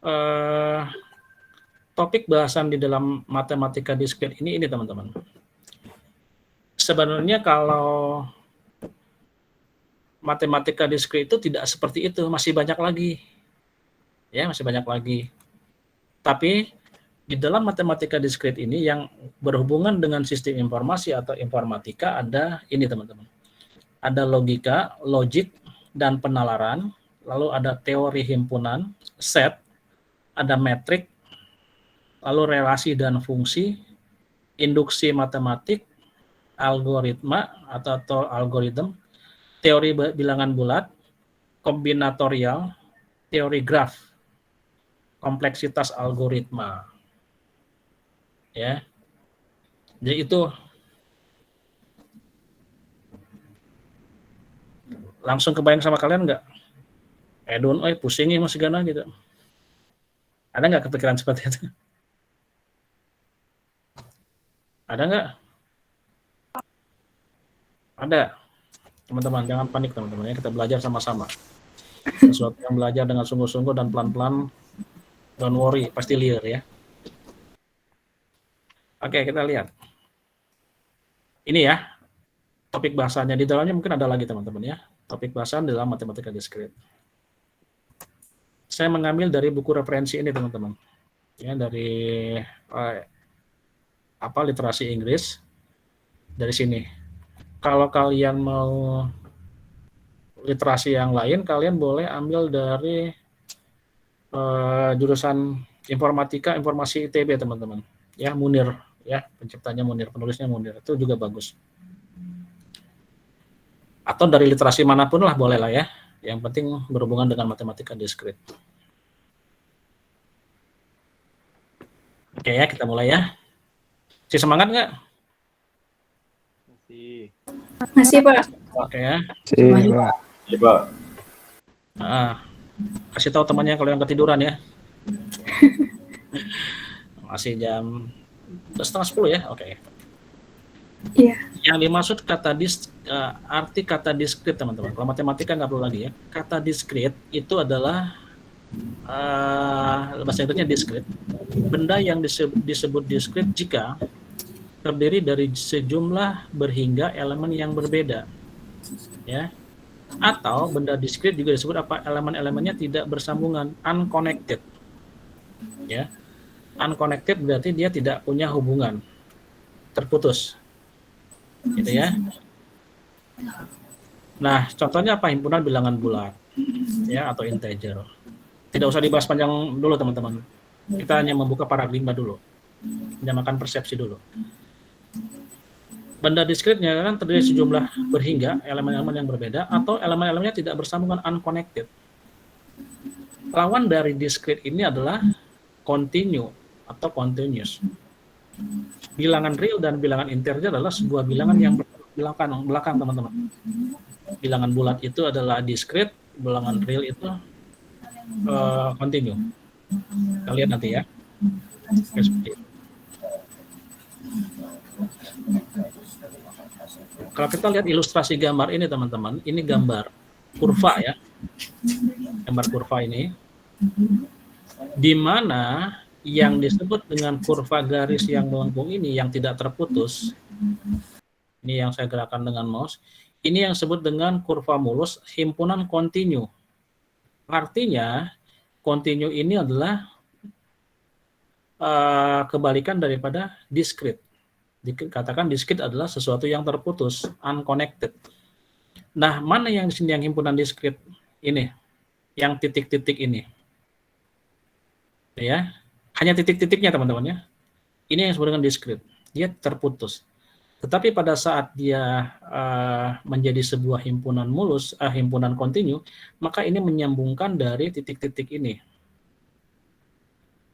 eh, topik bahasan di dalam matematika diskrit ini teman-teman. Sebenarnya kalau matematika diskrit itu tidak seperti itu, masih banyak lagi. Ya, masih banyak lagi. Tapi di dalam matematika diskrit ini yang berhubungan dengan sistem informasi atau informatika ada ini teman-teman. Ada logika, logik, dan penalaran, lalu ada teori himpunan, set, ada metrik, lalu relasi dan fungsi, induksi matematik, algoritma atau algoritma, teori bilangan bulat, kombinatorial, teori graf, kompleksitas algoritma. Ya. Jadi itu langsung kebayang sama kalian nggak? Edun, pusing nih mas Gana gitu. Ada nggak kepikiran seperti itu? Ada nggak? Ada. Teman-teman, jangan panik teman-teman ya. Kita belajar sama-sama. Sesuatu yang belajar dengan sungguh-sungguh dan pelan-pelan, don't worry, pasti liar ya. Oke, kita lihat. Ini ya, topik bahasanya. Di dalamnya mungkin ada lagi teman-teman ya. Topik bahasan dalam matematika diskrit. Saya mengambil dari buku referensi ini teman-teman. Ya, dari literasi Inggris. Dari sini. Kalau kalian mau literasi yang lain, kalian boleh ambil dari jurusan informatika informasi ITB teman-teman. Ya, Munir ya, penciptanya Munir, penulisnya Munir, itu juga bagus. Atau dari literasi manapun lah boleh lah ya. Yang penting berhubungan dengan matematika diskrit. Oke ya, kita mulai ya. Masih semangat nggak? Masih Pak. Oke ya. Masih Pak. Kasih tahu temannya kalau yang ketiduran ya. Masih jam 9:30 ya, oke. Iya. Yang dimaksud arti kata diskrit teman-teman. Kalau matematika nggak perlu lagi ya. Kata diskrit itu adalah bahasa Inggrisnya diskrit. Benda yang disebut diskrit jika terdiri dari sejumlah berhingga elemen yang berbeda, ya. Atau benda diskrit juga disebut elemen-elemennya tidak bersambungan, unconnected, ya. Unconnected berarti dia tidak punya hubungan, terputus, gitu ya. Nah, contohnya apa? Himpunan bilangan bulat, ya, atau integer. Tidak usah dibahas panjang dulu teman-teman. Kita hanya membuka paradigma dulu, menyamakan persepsi dulu. Benda diskritnya kan terdiri sejumlah berhingga elemen-elemen yang berbeda atau elemen-elemennya tidak bersambungan, unconnected. Lawan dari diskrit ini adalah continue atau continuous. Bilangan real dan bilangan integer adalah sebuah bilangan yang belakang teman-teman. Bilangan bulat itu adalah diskrit, bilangan real itu continue. Kita lihat nanti ya. Kalau kita lihat ilustrasi gambar ini teman-teman, ini gambar kurva ya. Gambar kurva ini, di mana yang disebut dengan kurva garis yang melengkung ini yang tidak terputus, ini yang saya gerakkan dengan mouse, ini yang disebut dengan kurva mulus himpunan kontinu. Artinya kontinu ini adalah kebalikan daripada diskrit. Dikatakan diskrit adalah sesuatu yang terputus, unconnected. Nah, mana yang di sini yang himpunan diskrit ini? Yang titik-titik ini. Ya. Hanya titik-titiknya teman-teman ya. Ini yang disebut dengan diskrit. Dia terputus. Tetapi pada saat dia menjadi sebuah himpunan mulus, himpunan kontinu, maka ini menyambungkan dari titik-titik ini.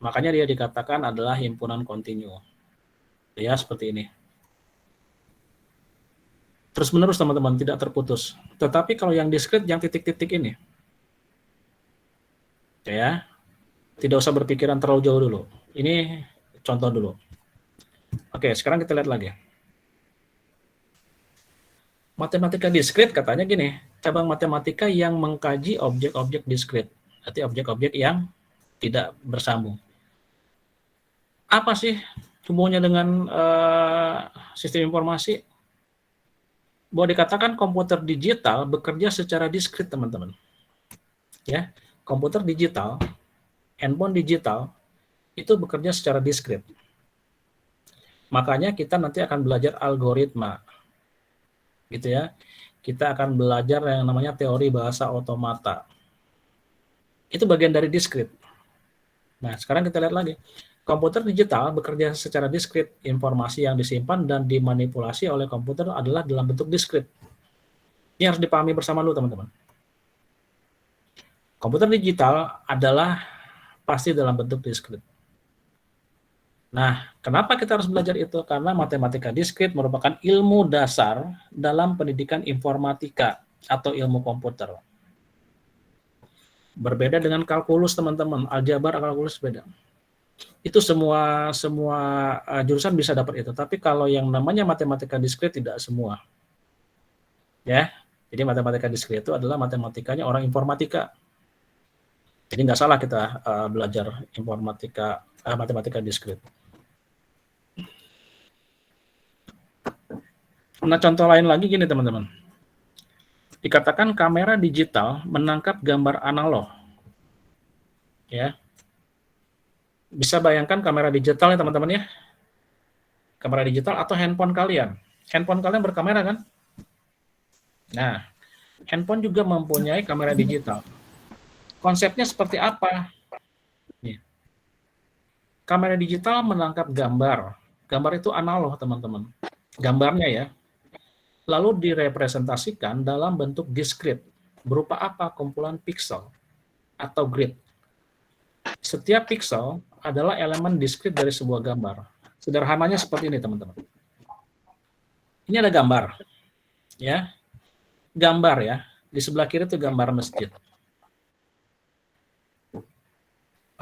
Makanya dia dikatakan adalah himpunan kontinu. Ya, seperti ini. Terus-menerus teman-teman, tidak terputus. Tetapi kalau yang diskrit, yang titik-titik ini. Ya. Tidak usah berpikiran terlalu jauh dulu. Ini contoh dulu. Oke, sekarang kita lihat lagi. Matematika diskrit katanya gini, cabang matematika yang mengkaji objek-objek diskrit. Berarti objek-objek yang tidak bersambung. Apa sih hubungannya dengan sistem informasi? Boleh dikatakan komputer digital bekerja secara diskrit, teman-teman. Ya, komputer digital, handphone digital itu bekerja secara diskrit. Makanya kita nanti akan belajar algoritma, gitu ya. Kita akan belajar yang namanya teori bahasa otomata. Itu bagian dari diskrit. Nah, sekarang kita lihat lagi. Komputer digital bekerja secara diskrit. Informasi yang disimpan dan dimanipulasi oleh komputer adalah dalam bentuk diskrit. Ini harus dipahami bersama dulu, teman-teman. Komputer digital adalah pasti dalam bentuk diskrit. Nah, kenapa kita harus belajar itu? Karena matematika diskrit merupakan ilmu dasar dalam pendidikan informatika atau ilmu komputer. Berbeda dengan kalkulus, teman-teman. Aljabar, kalkulus beda. Itu semua jurusan bisa dapat itu. Tapi kalau yang namanya matematika diskrit tidak semua. Ya, jadi matematika diskrit itu adalah matematikanya orang informatika. Jadi nggak salah kita belajar matematika diskrit. Nah, contoh lain lagi gini, teman-teman. Dikatakan kamera digital menangkap gambar analog. Ya. Bisa bayangkan kamera digital ya, teman-teman ya. Kamera digital atau handphone kalian. Handphone kalian berkamera kan? Nah, handphone juga mempunyai kamera digital. Konsepnya seperti apa? Nih. Kamera digital menangkap gambar. Gambar itu analog, teman-teman. Gambarnya ya. Lalu direpresentasikan dalam bentuk diskrit. Berupa apa? Kumpulan piksel atau grid. Setiap piksel adalah elemen diskrit dari sebuah gambar. Sederhananya seperti ini, teman-teman. Ini ada gambar. Ya. Gambar ya. Di sebelah kiri itu gambar masjid.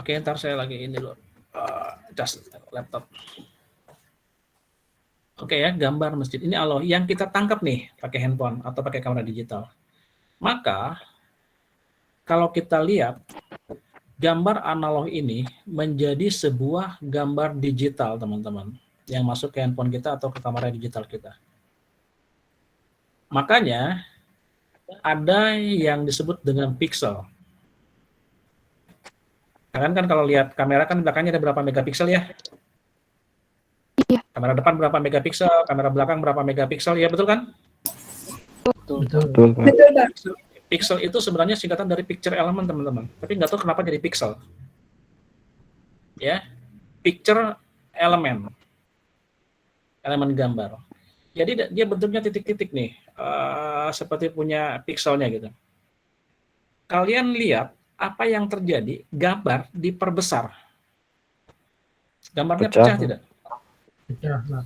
Oke, ntar saya lagi ini loh. Just laptop. Oke ya, gambar masjid. Ini Allah yang kita tangkap nih pakai handphone atau pakai kamera digital. Maka kalau kita lihat gambar analog ini menjadi sebuah gambar digital, teman-teman, yang masuk ke handphone kita atau ke kamera digital kita. Makanya ada yang disebut dengan pixel. Kan kalau lihat kamera kan belakangnya ada berapa megapiksel ya? Kamera depan berapa megapiksel, kamera belakang berapa megapiksel, ya betul kan? Betul. Betul, Pak. Pixel itu sebenarnya singkatan dari picture element, teman-teman. Tapi nggak tahu kenapa jadi pixel. Ya, picture element. Elemen gambar. Jadi dia bentuknya titik-titik nih, seperti punya pixelnya gitu. Kalian lihat apa yang terjadi, gambar diperbesar. Gambarnya pecah tidak? Pecah, Pak.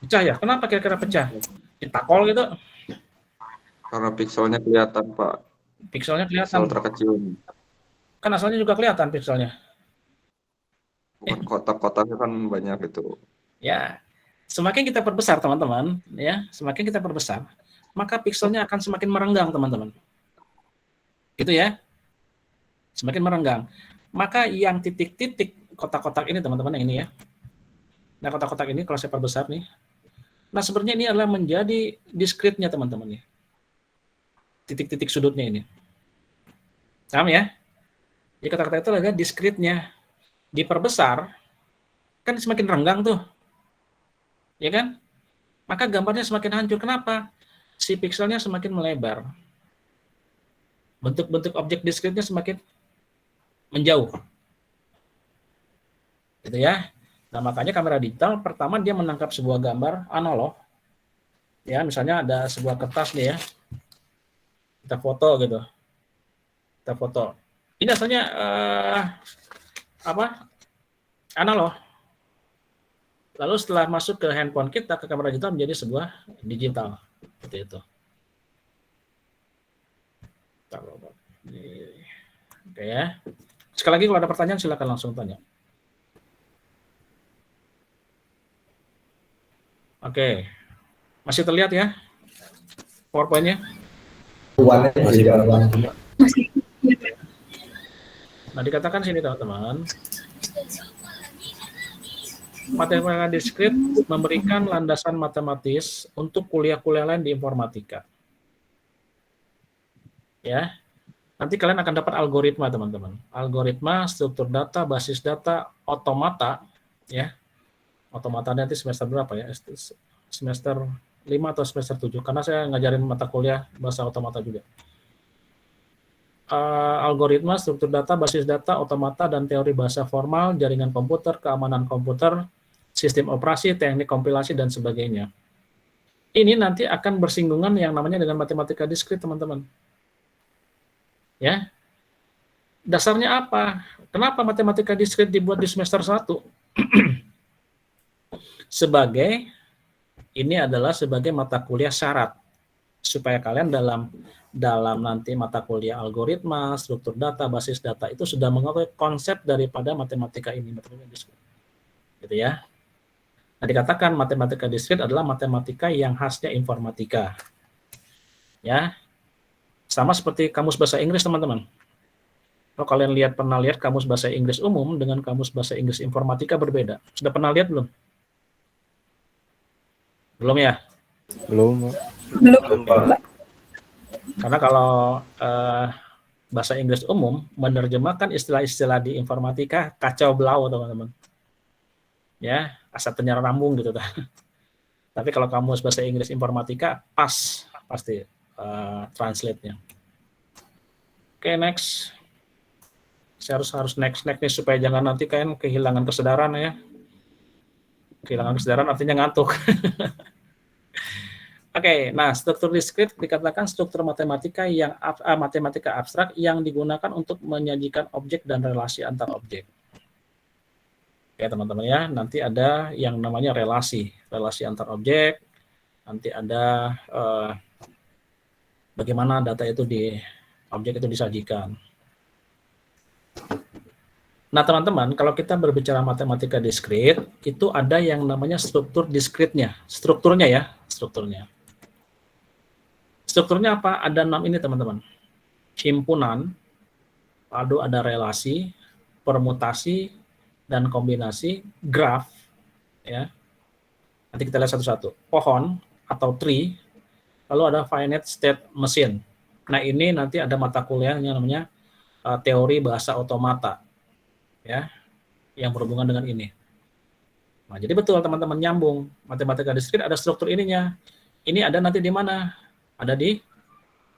Pecah ya? Kenapa kira-kira pecah? Ditakol gitu? Karena pikselnya kelihatan, Pak. Pikselnya kelihatan. Piksel terkecil. Kan asalnya juga kelihatan pikselnya. Bukan kotak-kotaknya kan banyak itu. Ya, semakin kita perbesar, teman-teman, ya, semakin kita perbesar, maka pikselnya akan semakin merenggang, teman-teman. Gitu ya. Semakin merenggang. Maka yang titik-titik kotak-kotak ini, teman-teman, yang ini ya. Nah, kotak-kotak ini kalau saya perbesar nih. Nah, sebenarnya ini adalah menjadi diskritnya, teman-teman ya. Titik-titik sudutnya ini. Paham ya? Jadi kotak-kotak itu adalah diskritnya. Diperbesar, kan semakin renggang tuh. Ya kan? Maka gambarnya semakin hancur. Kenapa? Si pikselnya semakin melebar. Bentuk-bentuk objek diskritnya semakin menjauh. Gitu ya. Nah, makanya kamera digital pertama dia menangkap sebuah gambar analog. Ya, misalnya ada sebuah kertas nih ya. Kita foto gitu. Kita foto. Ini asalnya analog. Lalu setelah masuk ke handphone kita, ke kamera digital menjadi sebuah digital. Seperti itu. Oke ya. Sekali lagi kalau ada pertanyaan silakan langsung tanya. Oke. Masih terlihat ya PowerPoint-nya? Masih. Nah, dikatakan sini teman-teman, matematika diskrit memberikan landasan matematis untuk kuliah-kuliah lain di informatika. Ya, nanti kalian akan dapat algoritma teman-teman. Algoritma, struktur data, basis data, otomata, ya. Otomata nanti semester berapa ya? Semester 5 atau semester 7, karena saya ngajarin mata kuliah bahasa otomata juga. Algoritma, struktur data, basis data, otomata, dan teori bahasa formal, jaringan komputer, keamanan komputer, sistem operasi, teknik kompilasi, dan sebagainya. Ini nanti akan bersinggungan yang namanya dengan matematika diskrit, teman-teman. Ya, dasarnya apa? Kenapa matematika diskrit dibuat di semester 1? Ini adalah sebagai mata kuliah syarat supaya kalian dalam nanti mata kuliah algoritma, struktur data, basis data itu sudah mengetahui konsep daripada matematika ini, matematika diskrit. Gitu ya. Nah, dikatakan matematika diskrit adalah matematika yang khasnya informatika. Ya. Sama seperti kamus bahasa Inggris, teman-teman. Kalau kalian pernah lihat kamus bahasa Inggris umum dengan kamus bahasa Inggris informatika berbeda. Sudah pernah lihat belum? Belum ya? Belum. Karena kalau bahasa Inggris umum menerjemahkan istilah-istilah di informatika kacau balau, teman-teman. Ya, asal tenyara rambung gitu. Tapi kalau kamus bahasa Inggris informatika pasti translate-nya. Oke, next. Saya harus next nih supaya jangan nanti kalian kehilangan kesadaran ya. Kehilangan kesadaran artinya ngantuk. Oke, nah struktur diskrit dikatakan struktur matematika abstrak yang digunakan untuk menyajikan objek dan relasi antar objek. Oke teman-teman ya, nanti ada yang namanya relasi antar objek, nanti ada bagaimana data itu objek itu disajikan. Nah teman-teman, kalau kita berbicara matematika diskrit, itu ada yang namanya strukturnya. Strukturnya. Strukturnya apa? Ada 6 ini teman-teman. Himpunan, lalu ada relasi, permutasi, dan kombinasi, graf, ya. Nanti kita lihat satu-satu. Pohon atau tree, lalu ada finite state machine. Nah ini nanti ada mata kuliahnya namanya teori bahasa otomata, ya, yang berhubungan dengan ini. Nah jadi betul teman-teman, nyambung. Matematika diskrit ada struktur ininya. Ini ada nanti di mana? Ada di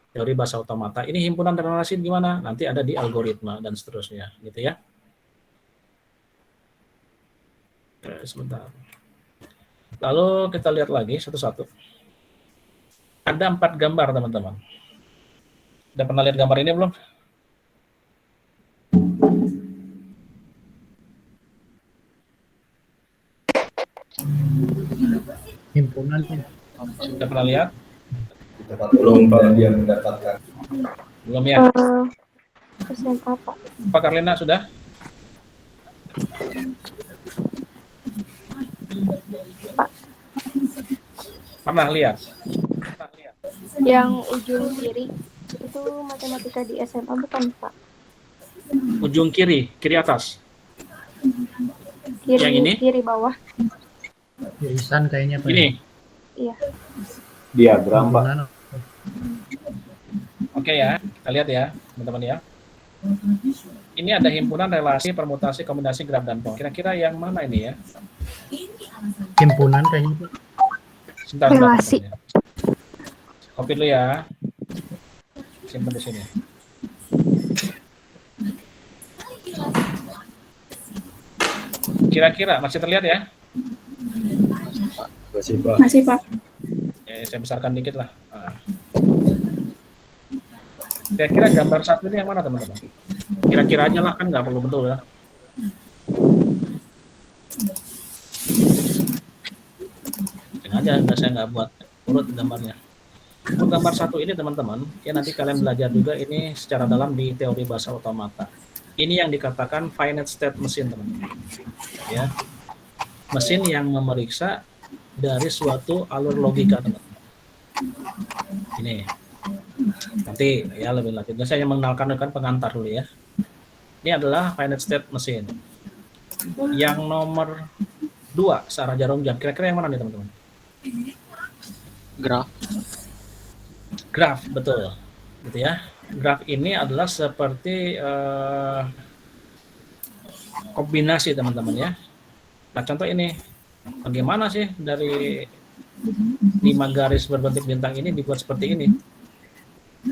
teori bahasa otomata. Ini himpunan dan relasi gimana? Nanti ada di algoritma dan seterusnya, gitu ya. Oke, sebentar. Lalu kita lihat lagi satu-satu. Ada 4 gambar, teman-teman. Udah pernah lihat gambar ini belum? Himpunan. Sudah pernah lihat? Belum Pak, dia mendapatkan. Belum ya? SMA Pak. Pak Karlina sudah? Pernah lihat? Yang ujung kiri itu matematika di SMA bukan Pak? Ujung kiri atas. Kiri, Yang ini? Kiri bawah. Irisan kayaknya Pak. Ini. Iya. Diagram Pak. Himpunan. Oke ya, kita lihat ya, teman-teman ya. Ini ada himpunan, relasi, permutasi, kombinasi, graf, dan pohon. Kira-kira yang mana ini ya? Himpunan kayaknya Pak. Sebentar, Relasi. teman-teman ya. Copy dulu ya. Simpan di sini. Kira-kira masih terlihat ya? Masih Pak. Masih Pak. Ya, saya besarkan dikit lah. Nah. Kira-kira gambar satu ini yang mana teman-teman? Kira-kira aja lah, kan nggak perlu betul ya. Sengaja saya nggak buat urut gambarnya. Untuk gambar satu ini teman-teman, ya nanti kalian belajar juga ini secara dalam di teori bahasa otomata. Ini yang dikatakan finite state machine teman-teman. Ya, mesin yang memeriksa dari suatu alur logika teman-teman. Ini nanti ya lebih lanjut. Saya mengenalkan pengantar dulu ya. Ini adalah finite state machine. Yang nomor 2 searah jarum jam. Kira-kira yang mana nih teman-teman? Graf. Graf, betul. Gitu ya. Graf ini adalah seperti kombinasi teman-teman ya. Nah, contoh ini. Bagaimana sih dari 5 garis berbentuk bintang ini dibuat seperti ini?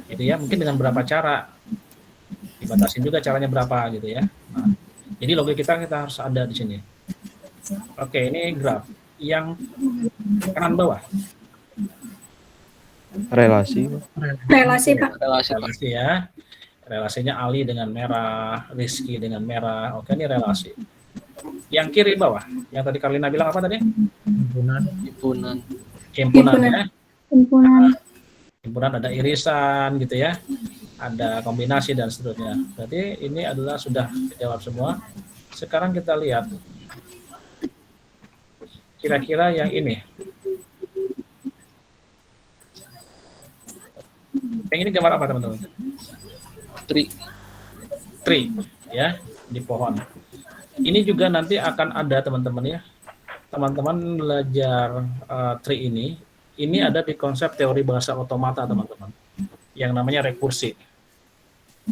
Gitu ya, mungkin dengan berapa cara? Dibatasin juga caranya berapa gitu ya. Nah, jadi logika kita harus ada di sini. Oke, ini graf. Yang kanan bawah. Relasi. Relasi, Pak. Relasi ya. Relasinya Ali dengan merah, Rizky dengan merah. Oke, ini relasi. Yang kiri bawah, yang tadi Karlina bilang apa tadi? Himpunan. Himpunan ya. Himpunan. Himpunan ada irisan gitu ya. Ada kombinasi dan seterusnya. Berarti ini adalah sudah dijawab semua. Sekarang kita lihat kira-kira yang ini. Yang ini gambar apa teman-teman? Tree ya, di pohon. Ini juga nanti akan ada teman-teman ya. Teman-teman belajar tree ini ada di konsep teori bahasa otomata teman-teman. Yang namanya rekursi.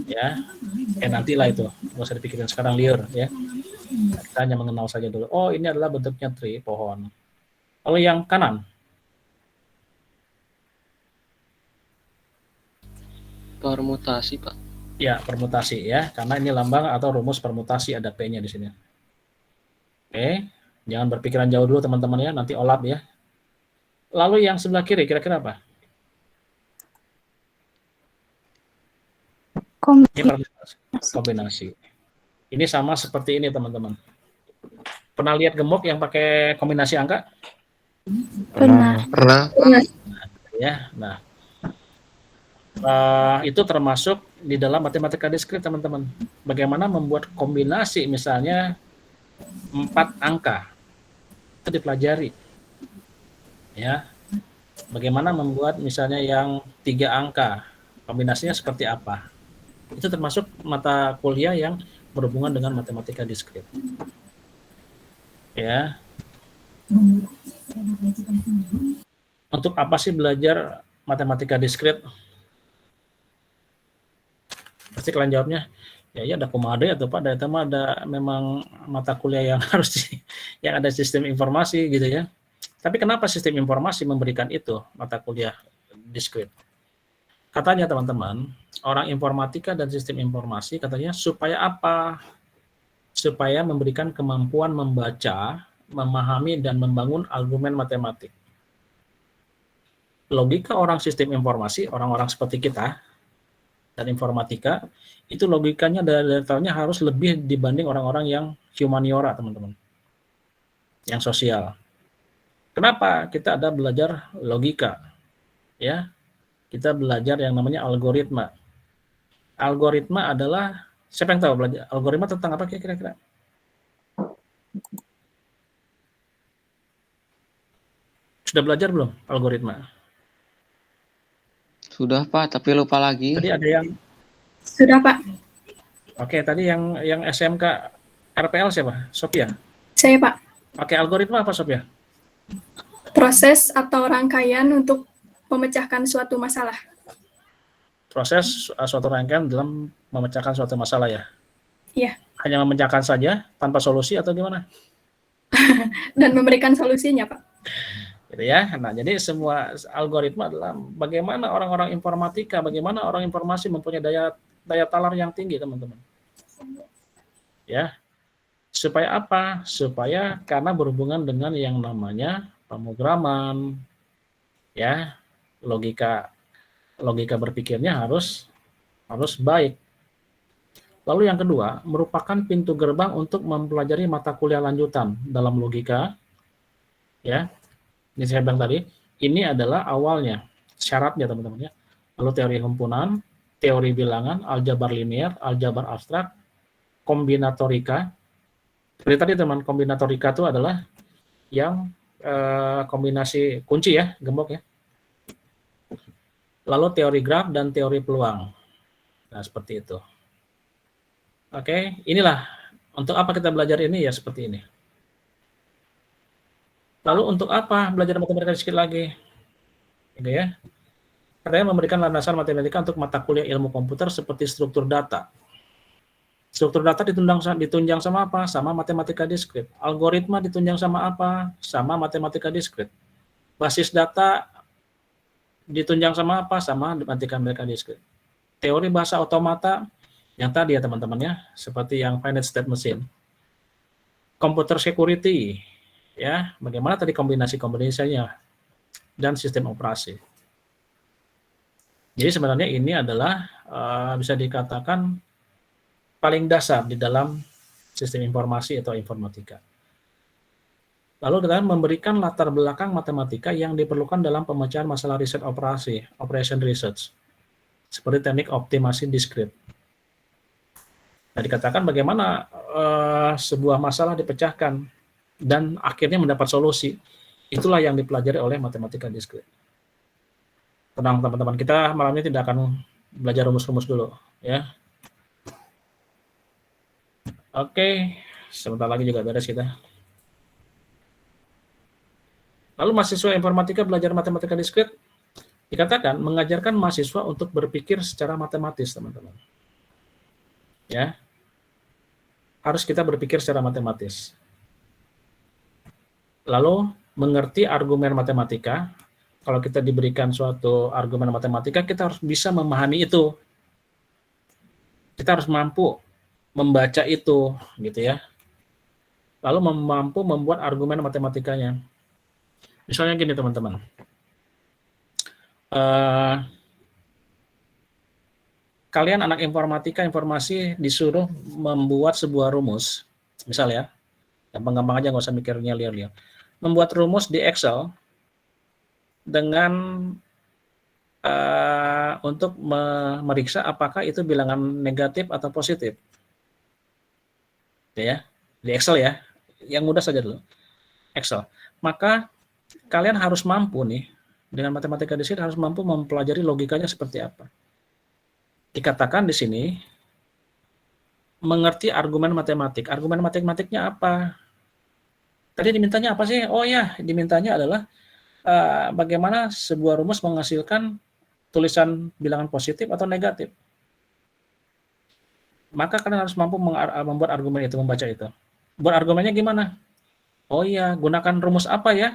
Ya. Nantilah itu. Nggak usah dipikirin sekarang liar ya. Kita hanya mengenal saja dulu. Oh, ini adalah bentuknya tree, pohon. Lalu yang kanan. Permutasi, Pak. Ya, permutasi ya, karena ini lambang atau rumus permutasi, ada P-nya di sini. Oke, jangan berpikiran jauh dulu teman-teman ya, nanti olap ya. Lalu yang sebelah kiri kira-kira apa? Ini kombinasi. Ini sama seperti ini teman-teman. Pernah lihat gemuk yang pakai kombinasi angka? Pernah. Ya, nah. Itu termasuk di dalam matematika diskrit teman-teman. Bagaimana membuat kombinasi misalnya 4 angka itu dipelajari ya. Bagaimana membuat misalnya yang 3 angka kombinasinya seperti apa, itu termasuk mata kuliah yang berhubungan dengan matematika diskrit ya. Untuk apa sih belajar matematika diskrit? Pasti kalian jawabnya, ya ada komade atau Pak, ada memang mata kuliah yang harus yang ada sistem informasi gitu ya. Tapi kenapa sistem informasi memberikan itu mata kuliah diskrit? Katanya teman-teman, orang informatika dan sistem informasi katanya supaya apa? Supaya memberikan kemampuan membaca, memahami dan membangun argumen matematik. Logika orang sistem informasi, orang-orang seperti kita dan informatika, itu logikanya data-datanya harus lebih dibanding orang-orang yang humaniora, teman-teman. Yang sosial. Kenapa? Kita ada belajar logika. Ya. Kita belajar yang namanya algoritma. Algoritma adalah, siapa yang tahu belajar algoritma tentang apa kira-kira? Sudah belajar belum algoritma? Sudah, Pak, tapi lupa lagi. Tadi ada yang Sudah, Pak. Oke, tadi yang SMK RPL siapa? Sophia. Saya, Pak. Oke, algoritma apa Sophia? Proses atau rangkaian untuk memecahkan suatu masalah. Proses suatu rangkaian dalam memecahkan suatu masalah ya? Iya. Hanya memecahkan saja tanpa solusi atau gimana? Dan memberikan solusinya, Pak. Gitu ya. Nah, jadi semua algoritma adalah bagaimana orang-orang informatika, bagaimana orang informasi mempunyai daya talar yang tinggi, teman-teman. Ya. Supaya apa? Supaya karena berhubungan dengan yang namanya pemrograman, ya, logika berpikirnya harus baik. Lalu yang kedua, merupakan pintu gerbang untuk mempelajari mata kuliah lanjutan dalam logika, ya. Ini saya bilang tadi, ini adalah awalnya, syaratnya teman-teman ya. Lalu teori himpunan, teori bilangan, aljabar linear, aljabar abstrak, kombinatorika. Seperti tadi teman, kombinatorika itu adalah yang kombinasi kunci ya, gembok ya. Lalu teori graf dan teori peluang. Nah, seperti itu. Oke, inilah untuk apa kita belajar ini ya seperti ini. Lalu untuk apa belajar matematika diskrit lagi? Gitu ya. Katanya memberikan landasan matematika untuk mata kuliah ilmu komputer seperti struktur data. Struktur data ditunjang sama apa? Sama matematika diskrit. Algoritma ditunjang sama apa? Sama matematika diskrit. Basis data ditunjang sama apa? Sama matematika diskrit. Teori bahasa otomata yang tadi ya teman-teman ya, seperti yang finite state machine. Computer security, ya, bagaimana tadi kombinasi-kombinasinya dan sistem operasi. Jadi sebenarnya ini adalah bisa dikatakan paling dasar di dalam sistem informasi atau informatika. Lalu kita memberikan latar belakang matematika yang diperlukan dalam pemecahan masalah riset operasi, operation research, seperti teknik optimasi diskrit. Nah, dikatakan bagaimana sebuah masalah dipecahkan dan akhirnya mendapat solusi. Itulah yang dipelajari oleh matematika diskrit. Tenang teman-teman, kita malam ini tidak akan belajar rumus-rumus dulu, ya. Oke, sebentar lagi juga beres kita. Lalu mahasiswa informatika belajar matematika diskrit dikatakan mengajarkan mahasiswa untuk berpikir secara matematis, teman-teman. Ya, harus kita berpikir secara matematis. Lalu mengerti argumen matematika. Kalau kita diberikan suatu argumen matematika, kita harus bisa memahami itu. Kita harus mampu membaca itu, gitu ya. Lalu mampu membuat argumen matematikanya. Misalnya gini teman-teman. Kalian anak informatika, informasi disuruh membuat sebuah rumus. Misal ya, gampang-gampang aja, nggak usah mikirnya liar-liar. Membuat rumus di Excel dengan untuk memeriksa apakah itu bilangan negatif atau positif. Ya, di Excel ya. Yang mudah saja dulu. Excel. Maka kalian harus mampu nih, dengan matematika diskrit harus mampu mempelajari logikanya seperti apa. Dikatakan di sini, mengerti argumen matematik. Argumen matematiknya apa? Tadi dimintanya apa sih? Oh ya, dimintanya adalah bagaimana sebuah rumus menghasilkan tulisan bilangan positif atau negatif. Maka kalian harus mampu membuat argumen itu, membaca itu. Buat argumennya gimana? Oh iya, gunakan rumus apa ya?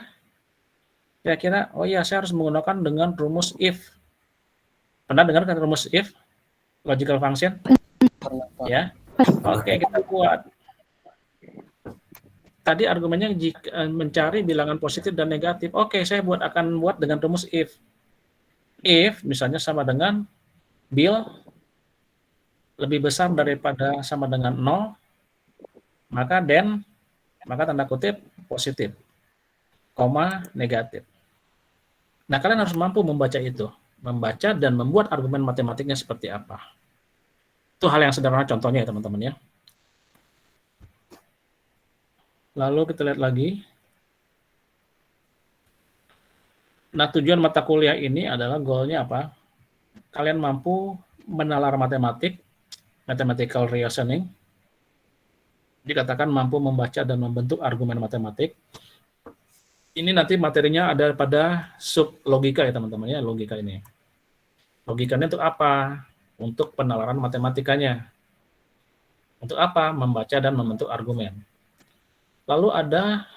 Kira-kira, oh iya, saya harus menggunakan dengan rumus if. Pernah dengar kan rumus if? Logical function? Ya. Oke, kita buat. Tadi argumennya jika mencari bilangan positif dan negatif. Oke, saya akan buat dengan rumus if. If misalnya sama dengan Bill lebih besar daripada sama dengan 0, maka then, maka tanda kutip positif, koma negatif. Nah, kalian harus mampu membaca itu, membaca dan membuat argumen matematiknya seperti apa. Itu hal yang sederhana contohnya ya teman-teman ya. Lalu kita lihat lagi. Nah, tujuan mata kuliah ini adalah goalnya apa? Kalian mampu menalar matematik, mathematical reasoning. Dikatakan mampu membaca dan membentuk argumen matematik. Ini nanti materinya ada pada sub logika ya teman-teman ya, logika ini. Logikanya untuk apa? Untuk penalaran matematikanya. Untuk apa? Membaca dan membentuk argumen. Lalu ada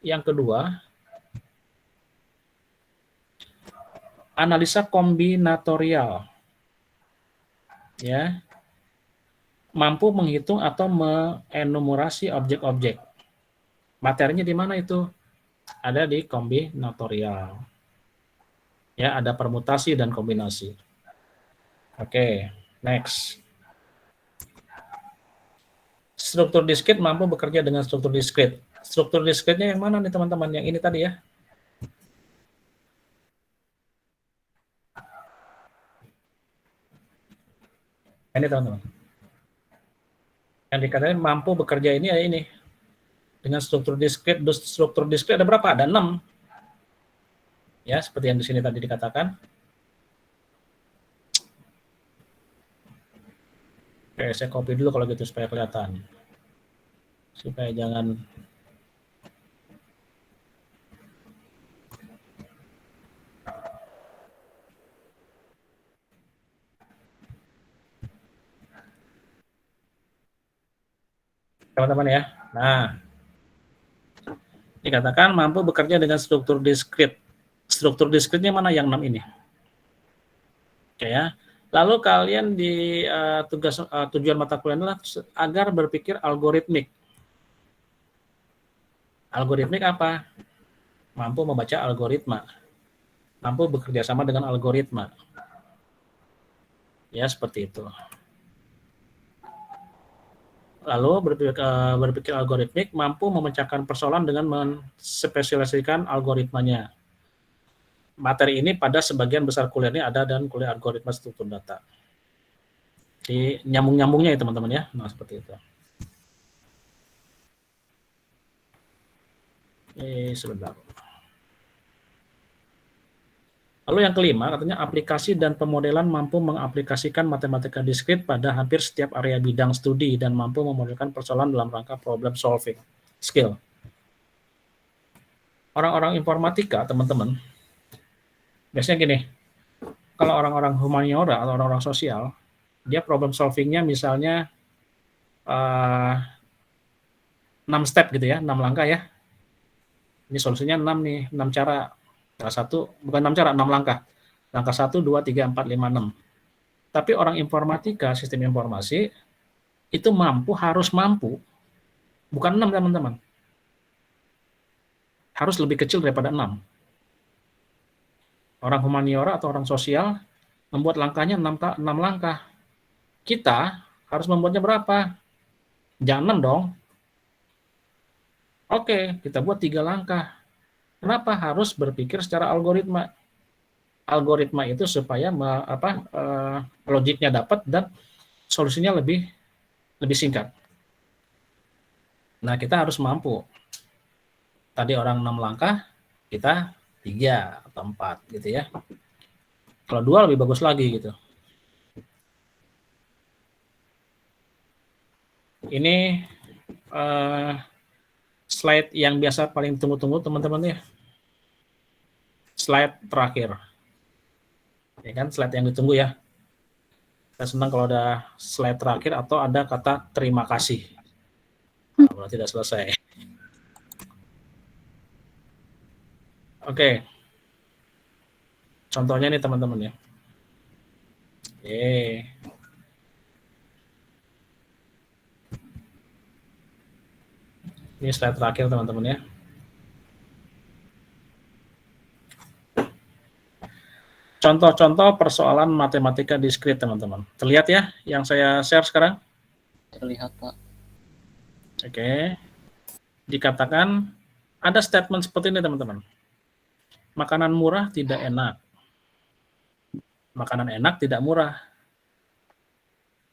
yang kedua, analisa kombinatorial. Ya. Mampu menghitung atau mengenumerasi objek-objek. Materinya di mana itu? Ada di kombinatorial. Ya, ada permutasi dan kombinasi. Oke, next. Struktur diskrit mampu bekerja dengan struktur diskrit. Struktur diskritnya yang mana nih teman-teman? Yang ini tadi ya. Ini teman-teman. Yang dikatakan mampu bekerja ini ya ini. Dengan struktur diskrit. Struktur diskrit ada berapa? Ada 6. Ya, seperti yang di sini tadi dikatakan. Oke, saya copy dulu kalau gitu supaya kelihatan. Supaya jangan teman-teman ya. Nah, dikatakan mampu bekerja dengan struktur diskrit. Struktur diskritnya mana yang 6 ini? Oke ya. Lalu kalian di tujuan mata kuliah adalah agar berpikir algoritmik. Algoritmik apa? Mampu membaca algoritma. Mampu bekerja sama dengan algoritma. Ya, seperti itu. Lalu berpikir algoritmik, mampu memecahkan persoalan dengan menspesialisasikan algoritmanya. Materi ini pada sebagian besar kuliah ini ada dan kuliah algoritma struktur data. Di nyambung-nyambungnya ya teman-teman ya. Nah, seperti itu. Sebentar. Lalu yang kelima, katanya aplikasi dan pemodelan mampu mengaplikasikan matematika diskrit pada hampir setiap area bidang studi dan mampu memodelkan persoalan dalam rangka problem solving skill. Orang-orang informatika, teman-teman, biasanya gini, kalau orang-orang humaniora atau orang-orang sosial, dia problem solvingnya misalnya 6 step gitu ya, 6 langkah ya. Ini solusinya 6 nih, 6 cara. Salah satu, bukan 6 cara, 6 langkah. Langkah 1, 2, 3, 4, 5, 6. Tapi orang informatika, sistem informasi, itu harus mampu, bukan 6 teman-teman. Harus lebih kecil daripada 6. Orang humaniora atau orang sosial membuat langkahnya 6 langkah. Kita harus membuatnya berapa? Jangan 6 dong. Oke, kita buat 3 langkah. Kenapa harus berpikir secara algoritma? Algoritma itu supaya logiknya dapat dan solusinya lebih singkat. Nah, kita harus mampu. Tadi orang 6 langkah, kita 3 atau 4 gitu ya. Kalau 2 lebih bagus lagi gitu. Ini slide yang biasa paling tunggu-tunggu teman-teman ya. Slide terakhir. Ya kan, slide yang ditunggu ya. Saya senang kalau ada slide terakhir atau ada kata terima kasih. Kalau tidak selesai. Oke. Contohnya nih teman-teman ya. Ini slide terakhir teman-teman ya. Contoh-contoh persoalan matematika diskrit teman-teman. Terlihat ya yang saya share sekarang? Terlihat Pak. Oke. Dikatakan ada statement seperti ini teman-teman. Makanan murah tidak enak. Makanan enak tidak murah.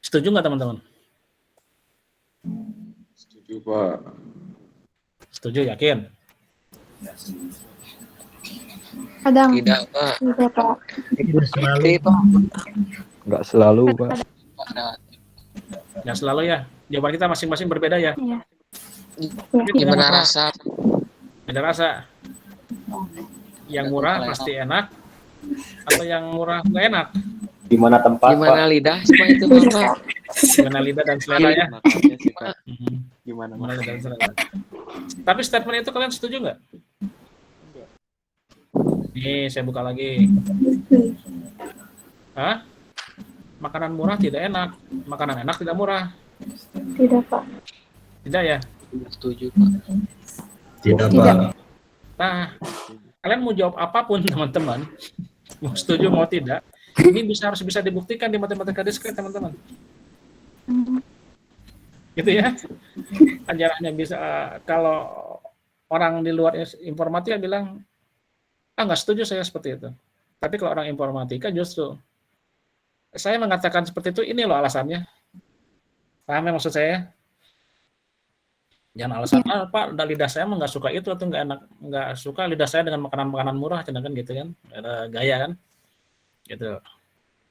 Setuju nggak teman-teman? Setuju, Pak. Setuju, yakin? Kadang. Tidak Pak. Tidak, Pak. Tidak selalu. Pak. Nggak selalu, Pak. Nggak selalu ya. Jawaban kita masing-masing berbeda ya. Iya. Gimana rasa? Beda rasa. Yang murah pasti enak atau yang murah nggak enak? Gimana tempat, Gimana Pak? lidah semua itu Pak? Gimana lidah dan selera ya? Makanya sih, Pak. Gimana lidah dan selera. Tapi statement itu kalian setuju nggak? Nih, saya buka lagi. Hah? Makanan murah tidak enak. Makanan enak tidak murah. Tidak, Pak. Tidak ya? Setuju Pak. Tidak, Tidak. Pak. Nah, kalian mau jawab apapun teman-teman, mau setuju mau tidak, ini harus bisa dibuktikan di matematika diskrit teman-teman. Gitu ya. Ajarannya bisa, kalau orang di luar informatika bilang, nggak setuju saya seperti itu. Tapi kalau orang informatika justru, saya mengatakan seperti itu, ini loh alasannya. Paham ya maksud saya? Jangan alasan, Pak, lidah saya nggak suka itu atau nggak suka lidah saya dengan makanan-makanan murah, kan gitu kan, ada gaya kan, gitu.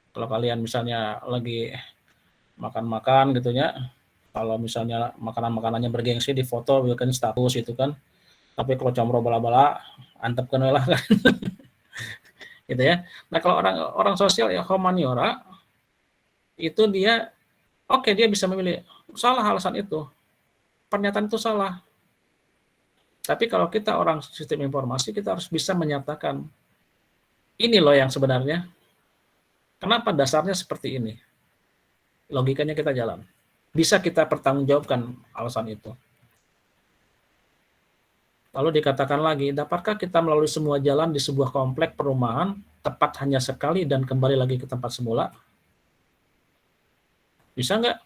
Kalau kalian misalnya lagi makan-makan gitu ya. Kalau misalnya makanan-makanannya bergengsi di foto bikin status itu kan. Tapi kalau combro bala-bala antep kan lah kan. Gitu ya. Nah, kalau orang sosial ya humaniora itu dia oke, dia bisa memilih salah alasan itu. Pernyataan itu salah. Tapi kalau kita orang sistem informasi, kita harus bisa menyatakan ini loh yang sebenarnya. Kenapa dasarnya seperti ini? Logikanya kita jalan. Bisa kita pertanggungjawabkan alasan itu. Lalu dikatakan lagi, dapatkah kita melalui semua jalan di sebuah komplek perumahan, tepat hanya sekali dan kembali lagi ke tempat semula? Bisa nggak?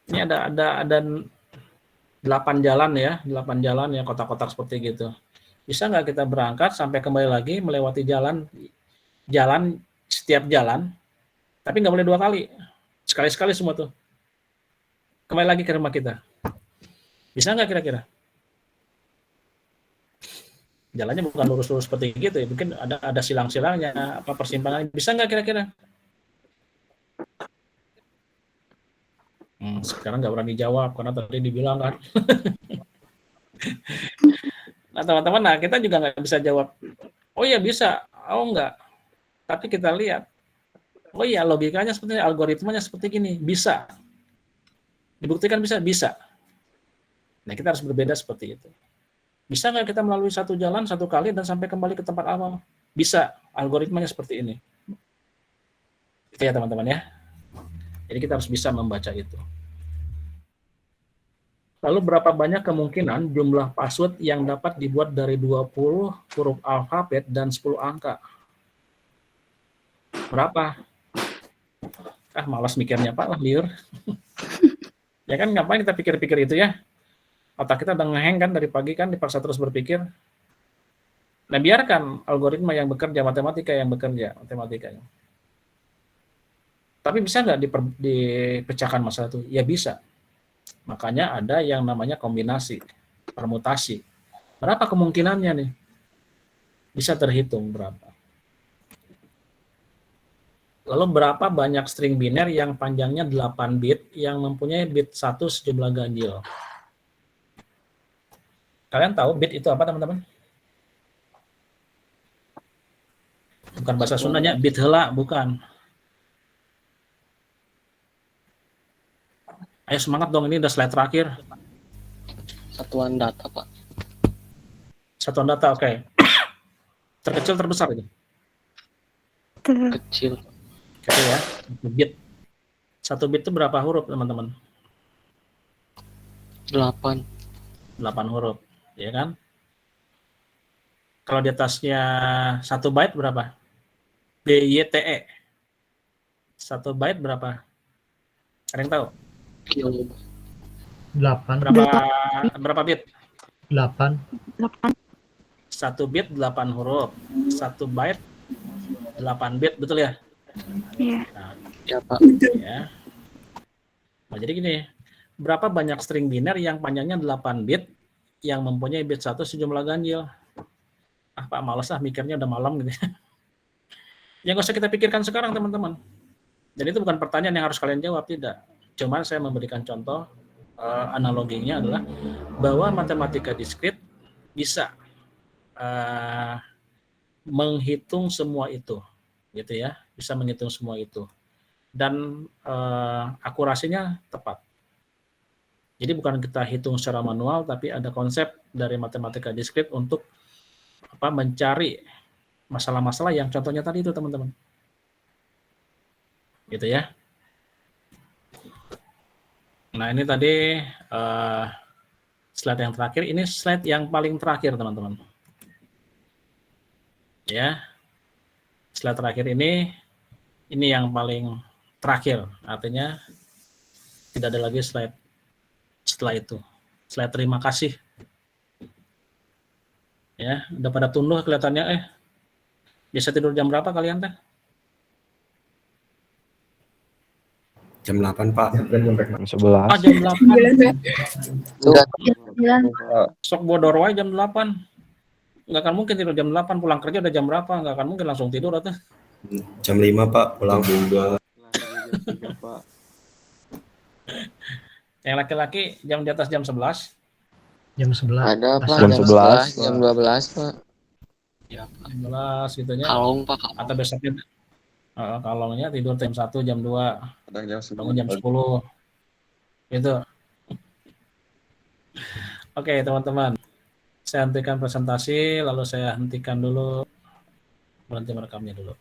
Ini ada 8 jalan ya, 8 jalan ya, kotak-kotak seperti gitu. Bisa nggak kita berangkat sampai kembali lagi melewati jalan setiap jalan, tapi nggak boleh 2 kali, sekali-sekali semua tuh. Kembali lagi ke rumah kita. Bisa nggak kira-kira? Jalannya bukan lurus-lurus seperti gitu ya, mungkin ada silang-silangnya, apa persimpangan. Bisa nggak kira-kira? Sekarang nggak berani jawab karena tadi dibilang kan. Nah teman-teman, nah kita juga nggak bisa jawab. Oh iya bisa, oh enggak. Tapi kita lihat. Oh iya logikanya seperti ini, algoritmanya seperti gini, bisa. Dibuktikan bisa. Nah kita harus berbeda seperti itu. Bisa nggak kita melalui satu jalan satu kali dan sampai kembali ke tempat awal? Bisa, algoritmanya seperti ini. Itu ya teman-teman ya. Jadi kita harus bisa membaca itu. Lalu berapa banyak kemungkinan jumlah password yang dapat dibuat dari 20 huruf alfabet dan 10 angka? Berapa? Malas mikirnya Pak, liur. Ya kan ngapain kita pikir-pikir itu ya? Otak kita udah ngeheng kan dari pagi kan, dipaksa terus berpikir. Nah biarkan algoritma yang bekerja, matematika yang bekerja, matematikanya. Tapi bisa nggak dipecahkan masalah itu? Ya bisa. Makanya ada yang namanya kombinasi, permutasi. Berapa kemungkinannya nih? Bisa terhitung berapa. Lalu berapa banyak string biner yang panjangnya 8 bit yang mempunyai bit 1 sejumlah ganjil? Kalian tahu bit itu apa teman-teman? Bukan bahasa Sundanya, bit heula, bukan. Ayo semangat dong, ini udah slide terakhir. Satuan data, Pak. Satuan data, oke. Terkecil, terbesar itu? Kecil. Kecil ya, bit. 1 bit itu berapa huruf teman-teman? 8. 8 huruf, ya kan? Kalau di atasnya 1 byte berapa? BYTE. 1 byte berapa? Ada yang tahu? Kilo. 8. Berapa bit? 8. 1 bit 8 huruf. 1 byte 8 bit, betul ya? Iya. Nah, Ya, Pak. ya. Nah, jadi gini, berapa banyak string biner yang panjangnya 8 bit yang mempunyai bit 1 sejumlah ganjil? Pak, malas mikirnya udah malam gitu. Yang nggak usah kita pikirkan sekarang teman-teman. Dan itu bukan pertanyaan yang harus kalian jawab, tidak. Cuman saya memberikan contoh, analoginya adalah bahwa matematika diskrit bisa menghitung semua itu, gitu ya, bisa menghitung semua itu, dan akurasinya tepat. Jadi bukan kita hitung secara manual, tapi ada konsep dari matematika diskrit untuk mencari masalah-masalah yang contohnya tadi itu teman-teman, gitu ya. Nah ini tadi slide yang terakhir, ini slide yang paling terakhir teman-teman. Ya, slide terakhir ini yang paling terakhir, artinya tidak ada lagi slide setelah itu. Slide terima kasih. Ya, udah pada tunduh kelihatannya. Biasa tidur jam berapa kalian teh? Jam 8, Pak. Jam 11. Jam 8. Enggak. Sok bodor wae jam 8. Nggak akan mungkin tidur jam 8, pulang kerja udah jam berapa, nggak akan mungkin langsung tidur atau Jam 5 Pak pulang. Pulang jam 3 Pak. Yang laki-laki jam di atas jam 11. Jam 11. Ada Pak, Jam jam 11, 11, jam 12 Pak. Ya, 11 gitu nya. Kalong Pak, kalong. Atau besoknya kalongnya tidur jam 1, jam 2, Kadang jam bangun 9. jam 10. Gitu. Oke, teman-teman. Saya hentikan presentasi, lalu saya hentikan dulu, berhenti merekamnya dulu.